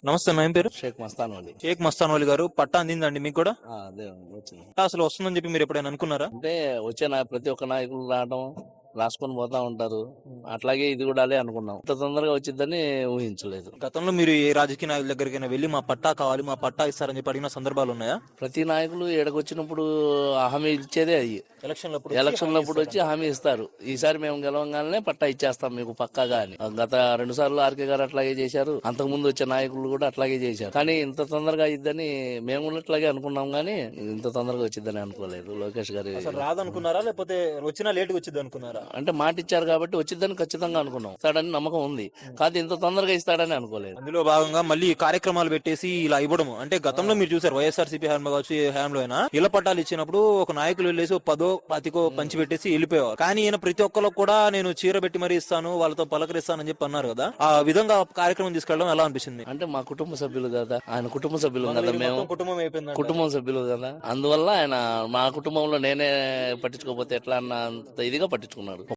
నమస్తే, మా ఏం పేరు? షేక్ మస్తాన్ వలి. షేక్ మస్తాన్ వలి గారు, పట్టా అందిందండి మీకు కూడా? అదే వచ్చింది. పట్టా అసలు వస్తుందని చెప్పి మీరు ఎప్పుడైనా అనుకున్నారా? అంటే వచ్చే ప్రతి ఒక్క నాయకులు రావడం రాసుకొని పోతా ఉంటారు. అట్లాగే ఇది కూడా అదే అనుకున్నాం. ఇంత తొందరగా వచ్చిందని ఊహించలేదు. గతంలో మీరు ఏ రాజకీయ నాయకుల దగ్గరికైనా వెళ్ళి మా పట్టా కావాలి, మా పట్టా ఇస్తారని చెప్పి అడిగిన సందర్భాలు ఉన్నాయా? ప్రతి నాయకులు ఏడకొచ్చినప్పుడు హామీ ఇచ్చేదే అయ్యి. ఎలక్షన్లప్పుడు వచ్చి హామీ ఇస్తారు. ఈసారి మేము గెలవంగానే పట్టా ఇచ్చేస్తాం మీకు పక్కాగా అని. గత 2 సార్లు ఆర్కే గారు అట్లాగే చేశారు. అంతకు ముందు వచ్చే నాయకులు కూడా అట్లాగే చేశారు. కానీ ఇంత తొందరగా ఇద్దని మేము కూడా అట్లాగే అనుకున్నాం, కానీ ఇంత తొందరగా వచ్చిద్దని అనుకోలేదు. లోకేష్ గారు రాదనుకున్నారా, లేకపోతే వచ్చినా లేట్ వచ్చింది అనుకున్నారా? అంటే మాట ఇచ్చారు కాబట్టి వచ్చిద్దని ఖచ్చితంగా అనుకున్నాం. ఇస్తాడని నమ్మకం ఉంది, కాదు ఇంత తొందరగా ఇస్తాడని అనుకోలేదు. అందులో భాగంగా మళ్ళీ కార్యక్రమాలు పెట్టేసి ఇలా ఇవ్వడం అంటే గతంలో మీరు చూసారు వైఎస్ఆర్సీపీ హయాంలో కావచ్చు, ఏ హయాంలో అయినా ఇళ్ల పట్టాలు ఇచ్చినప్పుడు ఒక నాయకులు వెళ్ళేసి 10 20 పంచి పెట్టేసి వెళ్ళిపోయేవారు. కానీ ఈయన ప్రతి ఒక్కరికి కూడా నేను చీర పెట్టి మరీ ఇస్తాను, వాళ్ళతో పలకరిస్తానని చెప్పి అన్నారు కదా. ఆ విధంగా కార్యక్రమం తీసుకెళ్ళడం ఎలా అనిపించింది? అంటే మా కుటుంబ సభ్యులు కదా, ఆయన కుటుంబ సభ్యులు కదా, మేము కుటుంబం అయిపోయింది, కుటుంబం సభ్యులు కదా. అందువల్ల ఆయన మా కుటుంబంలో నేనే పట్టించుకోకపోతే ఎట్లా అన్న అంత ఇదిగా పట్టించుకున్నాడు.